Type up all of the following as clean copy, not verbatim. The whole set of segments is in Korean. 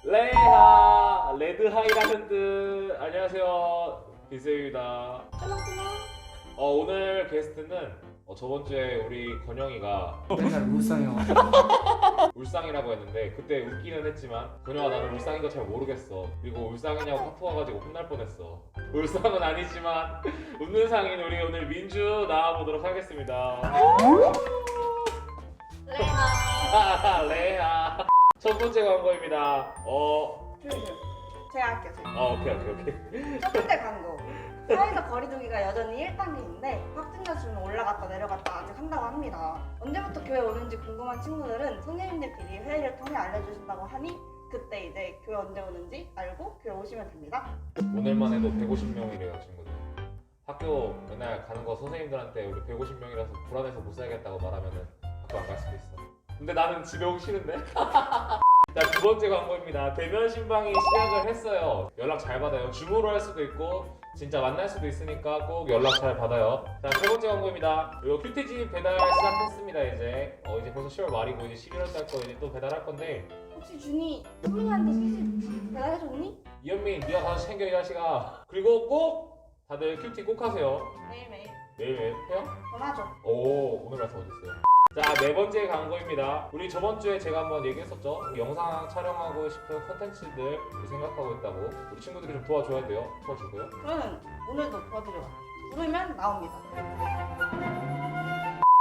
레하 레드 하이라는 뜻. 안녕하세요, 비세입니다. 오늘 게스트는 저번 주에 우리 건영이가 맨날 울상형. 울상이라고 했는데 그때 웃기는 했지만 건영아 나는 울상인 거 잘 모르겠어. 그리고 울상이냐고 카톡 와가지고 혼날 뻔했어. 울상은 아니지만 웃는 상인 우리 오늘 민주 나와보도록 하겠습니다. 레하. 레하. 첫 번째 광고입니다. 제가 할게요. 오케이. 첫 번째 광고. 사회적 거리두기가 여전히 1단계인데 확진자 수는 올라갔다 내려갔다 아직 한다고 합니다. 언제부터 교회 오는지 궁금한 친구들은 선생님들끼리 회의를 통해 알려주신다고 하니 그때 이제 교회 언제 오는지 알고 교회 오시면 됩니다. 오늘만 해도 150명이래요 친구들. 학교 맨날 가는 거 선생님들한테 우리 150명이라서 불안해서 못 살겠다고 말하면은 학교 안 갈 수도 있어. 근데 나는 집에 오기 싫은데? 자, 두 번째 광고입니다. 대면 신방이 시작을 했어요. 연락 잘 받아요. 줌으로 할 수도 있고 진짜 만날 수도 있으니까 꼭 연락 잘 받아요. 자, 세 번째 광고입니다. 요 큐티집 배달 시작했습니다. 이제 벌써 10월 말이고 이제 11월 달 거 이제 또 배달할 건데 혹시 준이 현민이한테 소식 배달해줬니? 이현민 네가 가서 챙겨 이 자식아. 그리고 꼭 다들 큐티 꼭 하세요. 매일매일 매일매일 해요? 전화줘. 오, 오늘 말씀 어딨어요? 자, 네 번째 광고입니다. 우리 저번 주에 제가 한번 얘기했었죠. 영상 촬영하고 싶은 컨텐츠들 우리 생각하고 있다고. 우리 친구들이 좀 도와줘야 돼요. 도와주고요. 그러면 오늘도 도와드려. 부르면 나옵니다.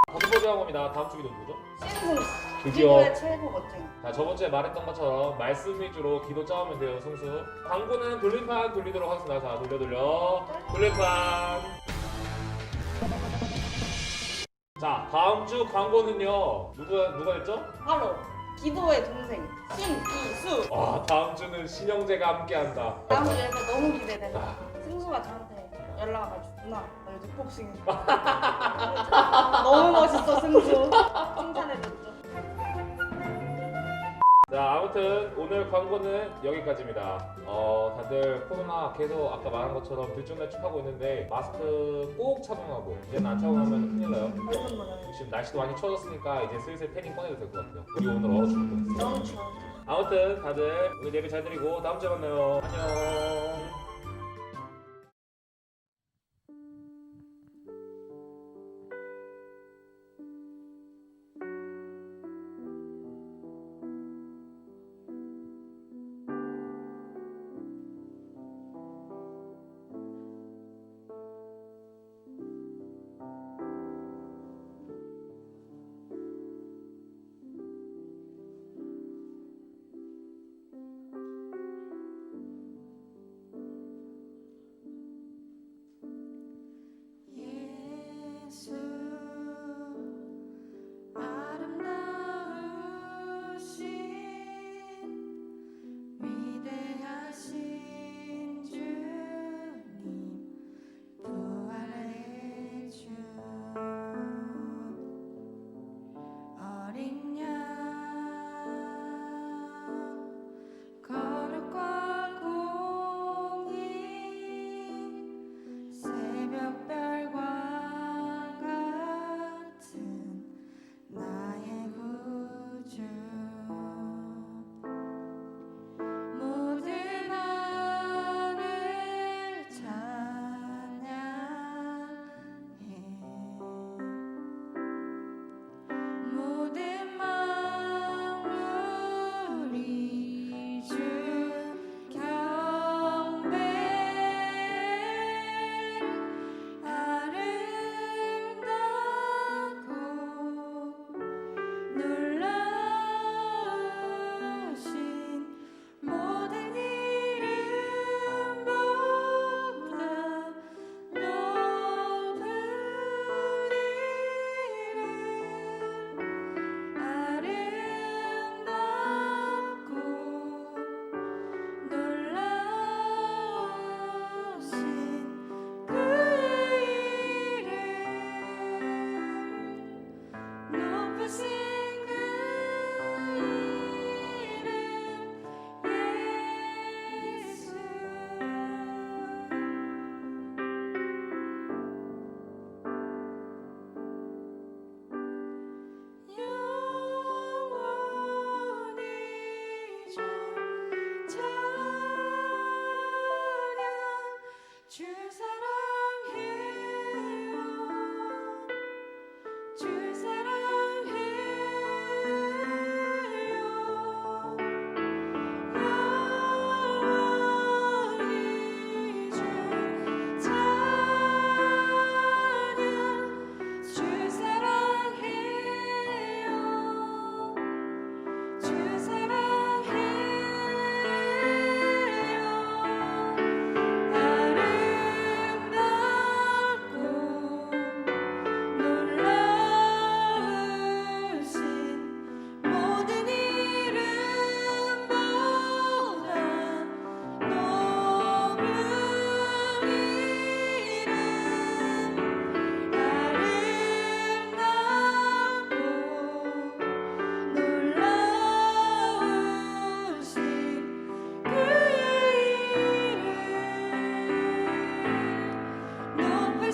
다섯 번째 광고입니다. 다음 주 기도 누구죠? 신승 드디어. 기도의 최고 멋쟁이. 자, 저번 주에 말했던 것처럼 말씀 위주로 기도 짜오면 돼요, 승수. 광고는 돌림판 돌리도록 하겠습니다. 자, 돌려. 돌림판. 자, 다음 주 광고는요. 누가 했죠? 바로 기도의 동생 신이수. 다음 주는 신영재가 함께한다. 다음 주 예배 너무 기대된다. 아. 승수가 저한테 연락 와가지고 누나 나 요즘 복싱 너무 멋있어 승수 칭찬해줬죠. 자, 아무튼 오늘 광고는 여기까지입니다. 다들 코로나 계속 아까 말한 것처럼 들쭉날쭉하고 있는데 마스크 꼭 착용하고 이제는 안 착용하면 큰일 나요. 얼른 보내요. 지금 날씨도 많이 추워졌으니까 이제 슬슬 패딩 꺼내도 될 것 같아요. 우리 오늘 얼어 죽을 뻔했어. 너무 추워. 아무튼 다들 오늘 예배 잘 드리고 다음 주에 만나요. 안녕.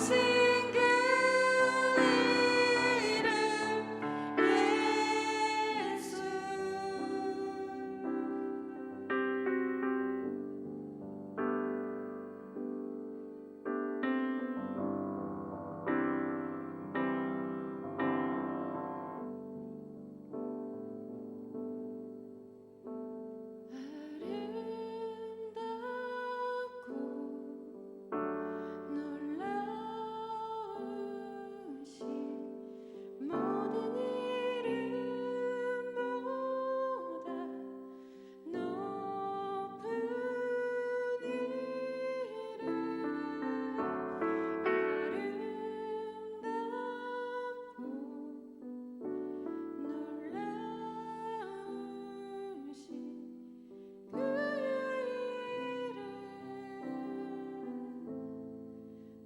높으신 그 이름 예수. 아름답고 놀라우신 모든 이름보다 높은 이름 아름답고 놀라우신 그의 이름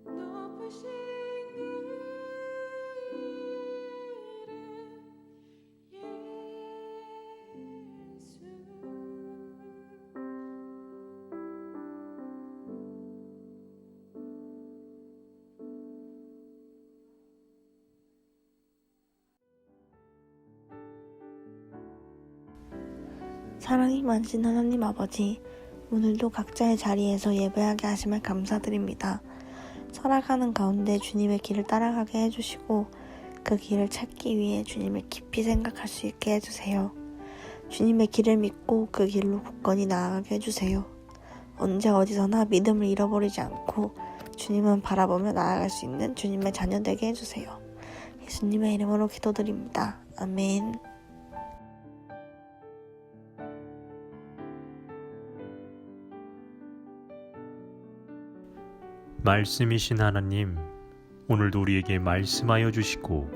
높으신 그 이름 예수. 사랑이 많으신 하나님 아버지, 오늘도 각자의 자리에서 예배하게 하심을 감사드립니다. 살아가는 가운데 주님의 길을 따라가게 해주시고 그 길을 찾기 위해 주님을 깊이 생각할 수 있게 해주세요. 주님의 길을 믿고 그 길로 굳건히 나아가게 해주세요. 언제 어디서나 믿음을 잃어버리지 않고 주님은 바라보며 나아갈 수 있는 주님의 자녀 되게 해주세요. 예수님의 이름으로 기도드립니다. 아멘. 말씀이신 하나님, 오늘도 우리에게 말씀하여 주시고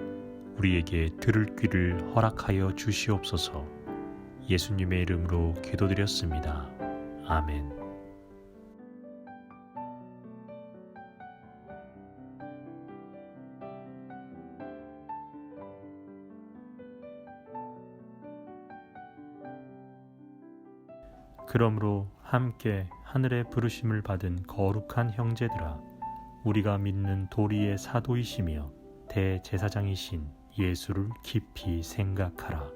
우리에게 들을 귀를 허락하여 주시옵소서. 예수님의 이름으로 기도드렸습니다. 아멘. 그러므로 함께 하늘의 부르심을 받은 거룩한 형제들아, 우리가 믿는 도리의 사도이시며 대제사장이신 예수를 깊이 생각하라.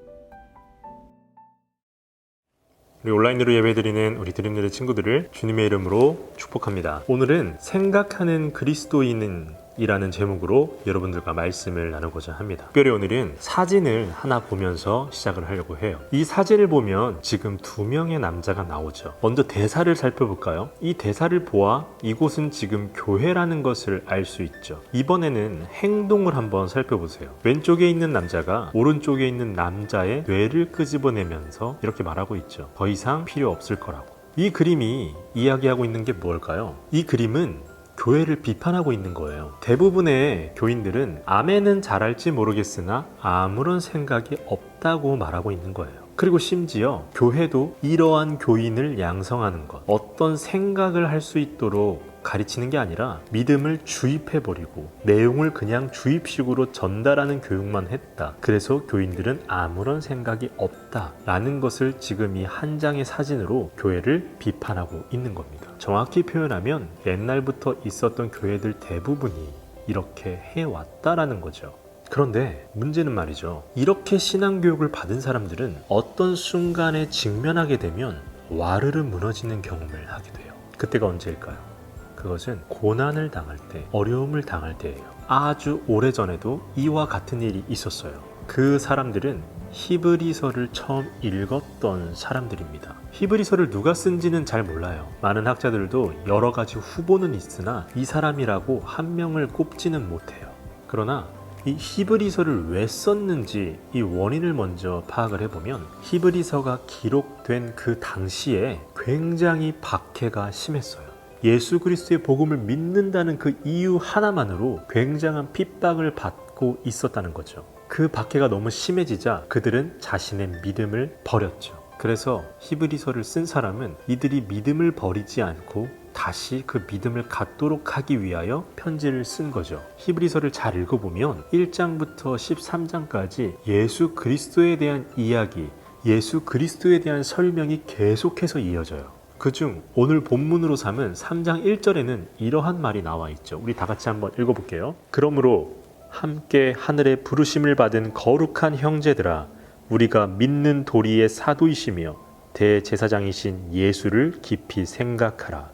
우리 온라인으로 예배드리는 우리 드림노래 친구들을 주님의 이름으로 축복합니다. 오늘은 생각하는 그리스도인은 이라는 제목으로 여러분들과 말씀을 나누고자 합니다. 특별히 오늘은 사진을 하나 보면서 시작을 하려고 해요. 이 사진을 보면 지금 2명의 남자가 나오죠. 먼저 대사를 살펴볼까요? 이 대사를 보아 이곳은 지금 교회라는 것을 알 수 있죠. 이번에는 행동을 한번 살펴보세요. 왼쪽에 있는 남자가 오른쪽에 있는 남자의 뇌를 끄집어내면서 이렇게 말하고 있죠. 더 이상 필요 없을 거라고. 이 그림이 이야기하고 있는 게 뭘까요? 이 그림은 교회를 비판하고 있는 거예요. 대부분의 교인들은 아멘은 잘할지 모르겠으나 아무런 생각이 없다고 말하고 있는 거예요. 그리고 심지어 교회도 이러한 교인을 양성하는 것, 어떤 생각을 할 수 있도록 가르치는 게 아니라 믿음을 주입해버리고 내용을 그냥 주입식으로 전달하는 교육만 했다. 그래서 교인들은 아무런 생각이 없다라는 것을 지금 이 한 장의 사진으로 교회를 비판하고 있는 겁니다. 정확히 표현하면 옛날부터 있었던 교회들 대부분이 이렇게 해왔다라는 거죠. 그런데 문제는 말이죠. 이렇게 신앙교육을 받은 사람들은 어떤 순간에 직면하게 되면 와르르 무너지는 경험을 하게 돼요. 그때가 언제일까요? 그것은 고난을 당할 때, 어려움을 당할 때예요. 아주 오래전에도 이와 같은 일이 있었어요. 그 사람들은 히브리서를 처음 읽었던 사람들입니다. 히브리서를 누가 쓴지는 잘 몰라요. 많은 학자들도 여러 가지 후보는 있으나 이 사람이라고 한 명을 꼽지는 못해요. 그러나 이 히브리서를 왜 썼는지 이 원인을 먼저 파악을 해보면 히브리서가 기록된 그 당시에 굉장히 박해가 심했어요. 예수 그리스도의 복음을 믿는다는 그 이유 하나만으로 굉장한 핍박을 받고 있었다는 거죠. 그 박해가 너무 심해지자 그들은 자신의 믿음을 버렸죠. 그래서 히브리서를 쓴 사람은 이들이 믿음을 버리지 않고 다시 그 믿음을 갖도록 하기 위하여 편지를 쓴 거죠. 히브리서를 잘 읽어보면 1장부터 13장까지 예수 그리스도에 대한 이야기, 예수 그리스도에 대한 설명이 계속해서 이어져요. 그중 오늘 본문으로 삼은 3장 1절에는 이러한 말이 나와 있죠. 우리 다 같이 한번 읽어볼게요. 그러므로 함께 하늘의 부르심을 받은 거룩한 형제들아, 우리가 믿는 도리의 사도이시며 대제사장이신 예수를 깊이 생각하라.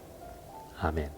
아멘.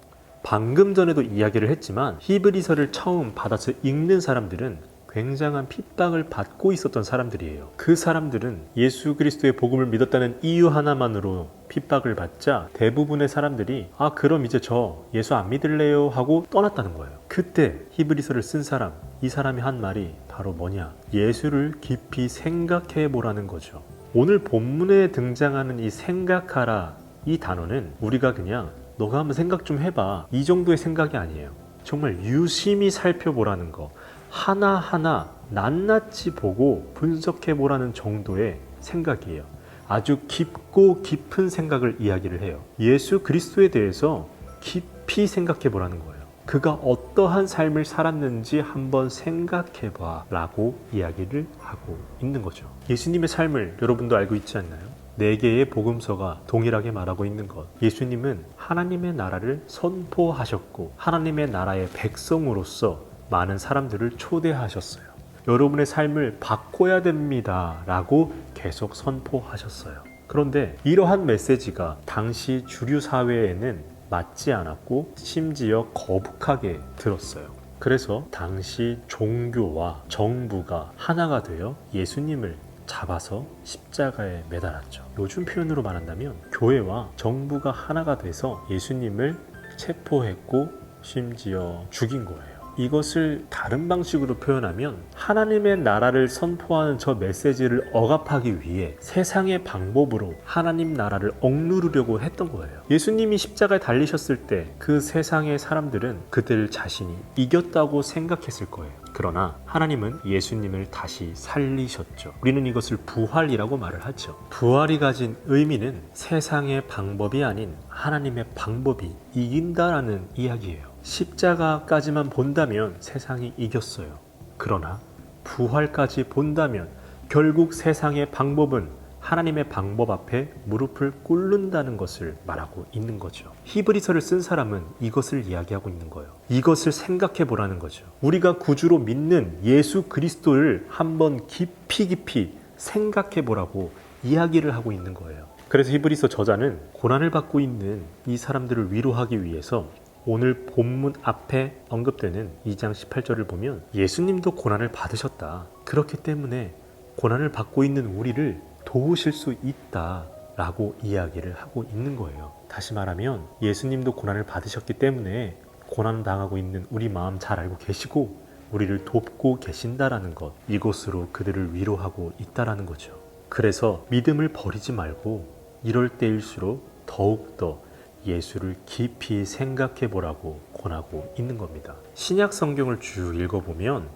방금 전에도 이야기를 했지만 히브리서를 처음 받아서 읽는 사람들은 굉장한 핍박을 받고 있었던 사람들이에요. 그 사람들은 예수 그리스도의 복음을 믿었다는 이유 하나만으로 핍박을 받자 대부분의 사람들이 그럼 이제 저 예수 안 믿을래요 하고 떠났다는 거예요. 그때 히브리서를 쓴 사람, 이 사람이 한 말이 바로 뭐냐? 예수를 깊이 생각해 보라는 거죠. 오늘 본문에 등장하는 이 생각하라, 이 단어는 우리가 그냥 너가 한번 생각 좀 해봐, 이 정도의 생각이 아니에요. 정말 유심히 살펴보라는 거, 하나하나 낱낱이 보고 분석해 보라는 정도의 생각이에요. 아주 깊고 깊은 생각을 이야기를 해요. 예수 그리스도에 대해서 깊이 생각해 보라는 거예요. 그가 어떠한 삶을 살았는지 한번 생각해 봐 라고 이야기를 하고 있는 거죠. 예수님의 삶을 여러분도 알고 있지 않나요? 4개의 복음서가 동일하게 말하고 있는 것. 예수님은 하나님의 나라를 선포하셨고 하나님의 나라의 백성으로서 많은 사람들을 초대하셨어요. 여러분의 삶을 바꿔야 됩니다 라고 계속 선포하셨어요. 그런데 이러한 메시지가 당시 주류 사회에는 맞지 않았고 심지어 거북하게 들었어요. 그래서 당시 종교와 정부가 하나가 되어 예수님을 잡아서 십자가에 매달았죠. 요즘 표현으로 말한다면 교회와 정부가 하나가 돼서 예수님을 체포했고 심지어 죽인 거예요. 이것을 다른 방식으로 표현하면 하나님의 나라를 선포하는 저 메시지를 억압하기 위해 세상의 방법으로 하나님 나라를 억누르려고 했던 거예요. 예수님이 십자가에 달리셨을 때 그 세상의 사람들은 그들 자신이 이겼다고 생각했을 거예요. 그러나 하나님은 예수님을 다시 살리셨죠. 우리는 이것을 부활이라고 말을 하죠. 부활이 가진 의미는 세상의 방법이 아닌 하나님의 방법이 이긴다라는 이야기예요. 십자가까지만 본다면 세상이 이겼어요. 그러나 부활까지 본다면 결국 세상의 방법은 하나님의 방법 앞에 무릎을 꿇는다는 것을 말하고 있는 거죠. 히브리서를 쓴 사람은 이것을 이야기하고 있는 거예요. 이것을 생각해 보라는 거죠. 우리가 구주로 믿는 예수 그리스도를 한번 깊이 생각해 보라고 이야기를 하고 있는 거예요. 그래서 히브리서 저자는 고난을 받고 있는 이 사람들을 위로하기 위해서 오늘 본문 앞에 언급되는 2장 18절을 보면 예수님도 고난을 받으셨다. 그렇기 때문에 고난을 받고 있는 우리를 도우실 수 있다 라고 이야기를 하고 있는 거예요. 다시 말하면 예수님도 고난을 받으셨기 때문에 고난 당하고 있는 우리 마음 잘 알고 계시고 우리를 돕고 계신다라는 것, 이것으로 그들을 위로하고 있다라는 거죠. 그래서 믿음을 버리지 말고 이럴 때일수록 더욱더 예수를 깊이 생각해 보라고 권하고 있는 겁니다. 신약 성경을 쭉 읽어보면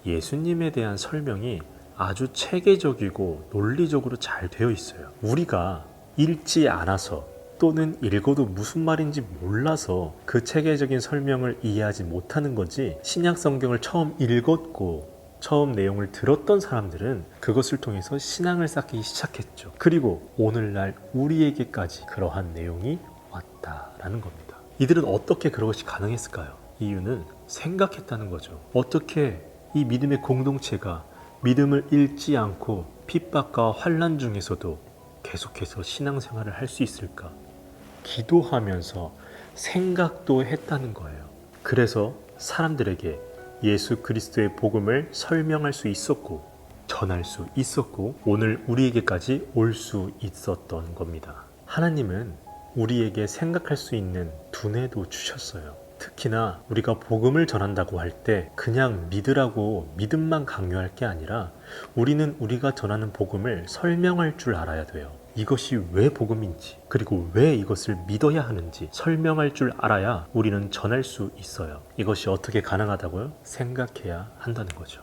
예수님에 대한 설명이 아주 체계적이고 논리적으로 잘 되어 있어요. 우리가 읽지 않아서 또는 읽어도 무슨 말인지 몰라서 그 체계적인 설명을 이해하지 못하는 거지, 신약 성경을 처음 읽었고 처음 내용을 들었던 사람들은 그것을 통해서 신앙을 쌓기 시작했죠. 그리고 오늘날 우리에게까지 그러한 내용이 왔다라는 겁니다. 이들은 어떻게 그것이 가능했을까요? 이유는 생각했다는 거죠. 어떻게 이 믿음의 공동체가 믿음을 잃지 않고 핍박과 환난 중에서도 계속해서 신앙생활을 할 수 있을까? 기도하면서 생각도 했다는 거예요. 그래서 사람들에게 예수 그리스도의 복음을 설명할 수 있었고 전할 수 있었고 오늘 우리에게까지 올 수 있었던 겁니다. 하나님은 우리에게 생각할 수 있는 두뇌도 주셨어요. 특히나 우리가 복음을 전한다고 할 때 그냥 믿으라고 믿음만 강요할 게 아니라 우리는 우리가 전하는 복음을 설명할 줄 알아야 돼요. 이것이 왜 복음인지, 그리고 왜 이것을 믿어야 하는지 설명할 줄 알아야 우리는 전할 수 있어요. 이것이 어떻게 가능하다고요? 생각해야 한다는 거죠.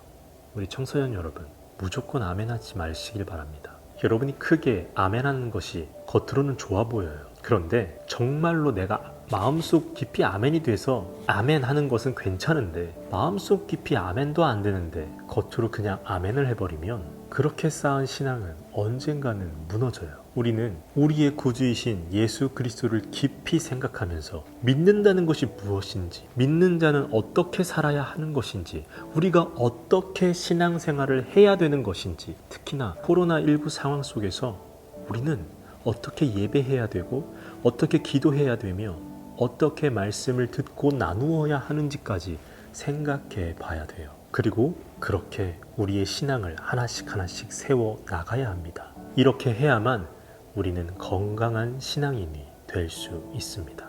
우리 청소년 여러분, 무조건 아멘하지 마시길 바랍니다. 여러분이 크게 아멘하는 것이 겉으로는 좋아 보여요. 그런데 정말로 내가 마음속 깊이 아멘이 돼서 아멘하는 것은 괜찮은데 마음속 깊이 아멘도 안 되는데 겉으로 그냥 아멘을 해버리면 그렇게 쌓은 신앙은 언젠가는 무너져요. 우리는 우리의 구주이신 예수 그리스도를 깊이 생각하면서 믿는다는 것이 무엇인지, 믿는 자는 어떻게 살아야 하는 것인지, 우리가 어떻게 신앙생활을 해야 되는 것인지, 특히나 코로나19 상황 속에서 우리는 어떻게 예배해야 되고 어떻게 기도해야 되며 어떻게 말씀을 듣고 나누어야 하는지까지 생각해 봐야 돼요. 그리고 그렇게 우리의 신앙을 하나씩 하나씩 세워 나가야 합니다. 이렇게 해야만 우리는 건강한 신앙인이 될 수 있습니다.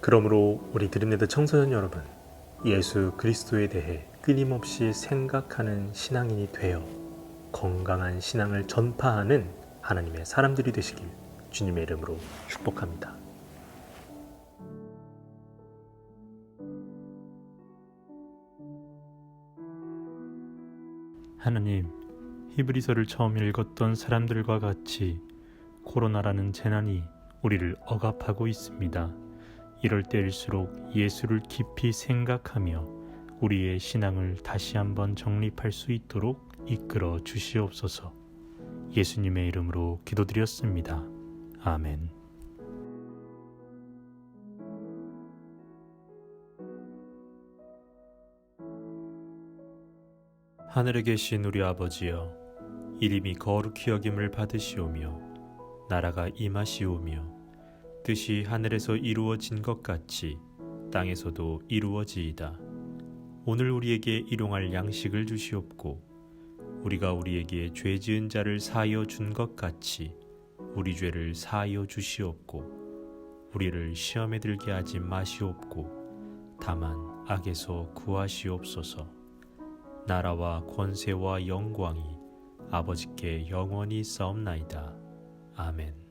그러므로 우리 드림레드 청소년 여러분, 예수 그리스도에 대해 끊임없이 생각하는 신앙인이 되어 건강한 신앙을 전파하는 하나님의 사람들이 되시길 주님의 이름으로 축복합니다. 하나님, 히브리서를 처음 읽었던 사람들과 같이 코로나라는 재난이 우리를 억압하고 있습니다. 이럴 때일수록 예수를 깊이 생각하며 우리의 신앙을 다시 한번 정립할 수 있도록 이끌어 주시옵소서. 예수님의 이름으로 기도드렸습니다. 아멘. 하늘에 계신 우리 아버지여, 이름이 거룩히 여김을 받으시오며 나라가 임하시오며 뜻이 하늘에서 이루어진 것 같이 땅에서도 이루어지이다. 오늘 우리에게 일용할 양식을 주시옵고 우리가 우리에게 죄 지은 자를 사하여 준 것 같이 우리 죄를 사하여 주시옵고 우리를 시험에 들게 하지 마시옵고 다만 악에서 구하시옵소서. 나라와 권세와 영광이 아버지께 영원히 있사옵나이다. 아멘.